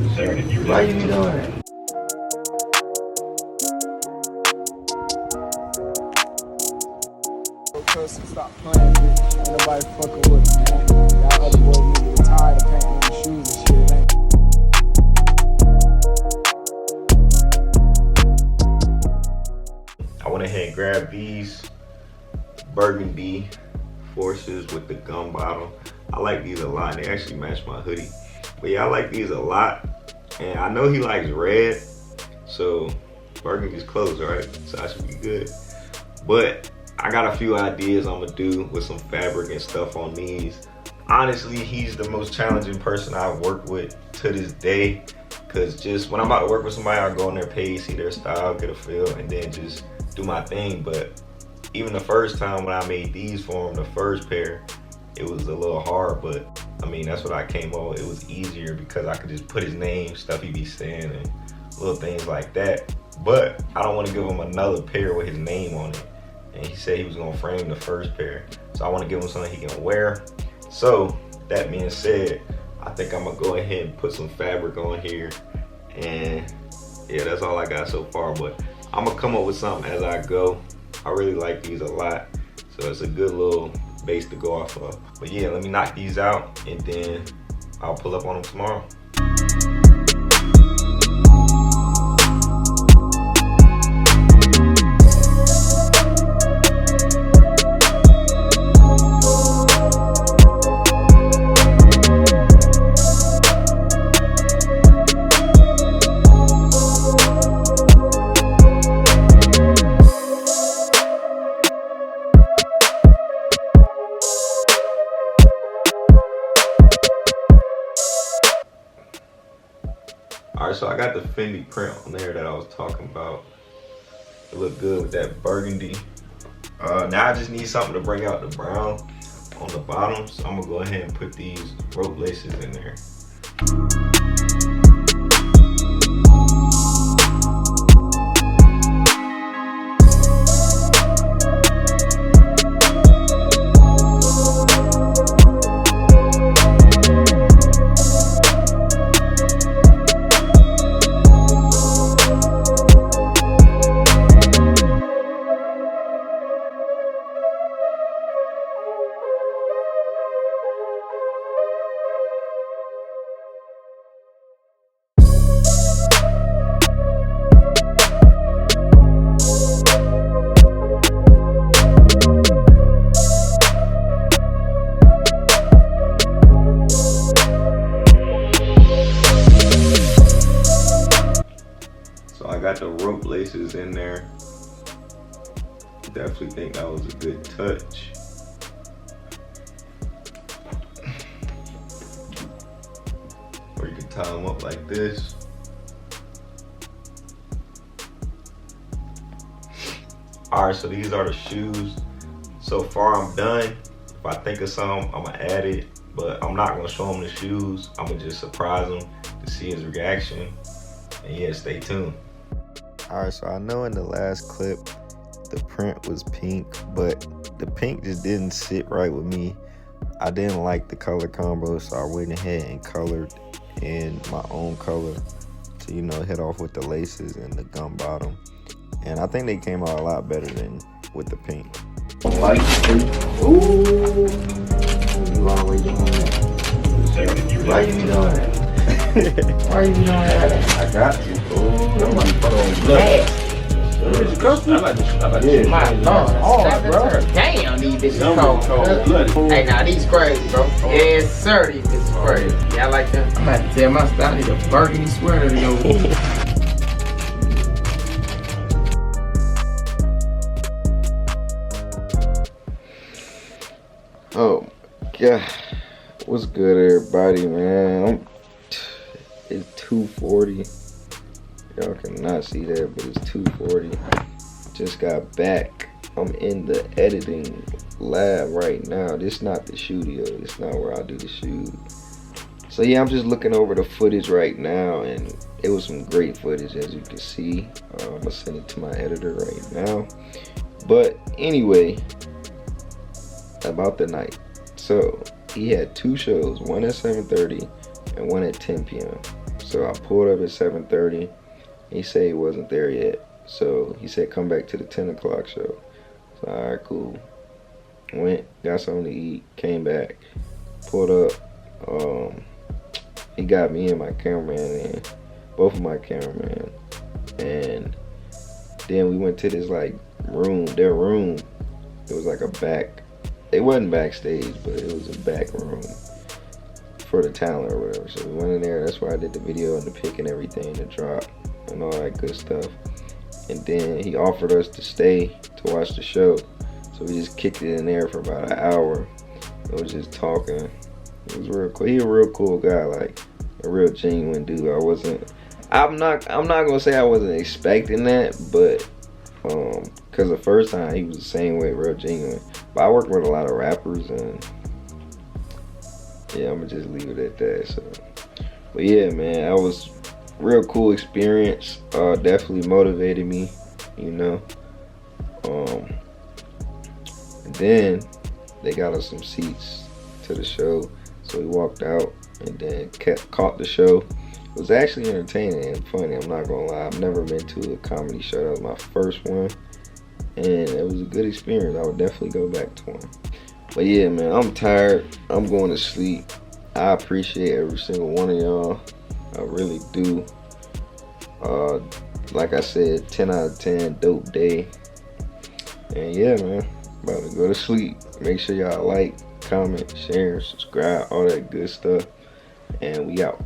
Why you be doing that? Stop playing, bitch. Ain't nobody fucking with me, man. Y'all other boys need to retire to paint their shoes and shit. It ain't. I went ahead and grabbed these burgundy forces with the gum bottom. I like these a lot. They actually match my hoodie. But yeah, I like these a lot. And I know he likes red, so burgundy's close, right? So I should be good. But I got a few ideas I'm gonna do with some fabric and stuff on these. Honestly, he's the most challenging person I've worked with to this day. Cause just when I'm about to work with somebody, I go on their page, see their style, get a feel, and then just do my thing. But even the first time when I made these for him, the first pair, it was a little hard, but I mean, that's what I came up with. It was easier because I could just put his name, stuff he be saying, and little things like that. But I don't want to give him another pair with his name on it. And he said he was gonna frame the first pair. So I wanna give him something he can wear. So that being said, I think I'm gonna go ahead and put some fabric on here. And yeah, that's all I got so far, but I'm gonna come up with something as I go. I really like these a lot. So it's a good little base to go off of. But yeah, let me knock these out and then I'll pull up on them tomorrow. Alright, so I got the Fendi print on there that I was talking about. It looked good with that burgundy. Now I just need something to bring out the brown on the bottom. So I'm gonna go ahead and put these rope laces in there. Got the rope laces in there. Definitely think that was a good touch. Or you can tie them up like this. Alright, so these are the shoes. So far I'm done. If I think of some, I'm gonna add it, but I'm not gonna show him the shoes. I'm gonna just surprise him to see his reaction. And yeah, stay tuned. Alright, so I know in the last clip the print was pink, but the pink just didn't sit right with me. I didn't like the color combo, so I went ahead and colored in my own color to, you know, hit off with the laces and the gum bottom. And I think they came out a lot better than with the pink. Ooh, you always doing that. Why you be doing that? Why you be doing that? I got you. Ooh, them motherfuckers nasty. Yeah, my Lord, hard, bro. Damn, these bitches cold. Hey, now these crazy, bro. Yes, sir, these bitches crazy. Yeah, I like them. I'm about to tell my style, I need a burgundy sweater to go with. Oh, God. What's good, everybody, man? It's 2:40. Y'all cannot see that, but it's 2:40. Just got back. I'm in the editing lab right now. This is not the studio. This is not where I do the shoot. So yeah, I'm just looking over the footage right now, and it was some great footage, as you can see. I'm gonna send it to my editor right now. But anyway, about the night. So he had two shows, one at 7:30 and one at 10 p.m. So I pulled up at 7:30. He said he wasn't there yet. So he said come back to the 10 o'clock show. So alright, cool. Went, got something to eat, came back, pulled up. He got me and my cameraman in, both of my cameramen. And then we went to this like room, their room. It was like a back, it wasn't backstage, but it was a back room for the talent or whatever. So we went in there, that's where I did the video and the pic and everything, the drop and all that good stuff. And then he offered us to stay to watch the show. So we just kicked it in there for about an hour. It was just talking. It was real cool. He a real cool guy, like a real genuine dude. I'm not gonna say I wasn't expecting that, but cause the first time he was the same way, real genuine. But I work with a lot of rappers, and yeah, I'm gonna just leave it at that. So, but yeah, man, that was real cool experience. Definitely motivated me, you know. And then they got us some seats to the show, so we walked out and then caught the show. It was actually entertaining and funny, I'm not gonna lie. I've never been to a comedy show. That was my first one, and it was a good experience. I would definitely go back to one. But yeah, man, I'm tired. I'm going to sleep. I appreciate every single one of y'all. I really do. Like I said, 10 out of 10, dope day. And yeah, man, about to go to sleep. Make sure y'all like, comment, share, subscribe, all that good stuff. And we out.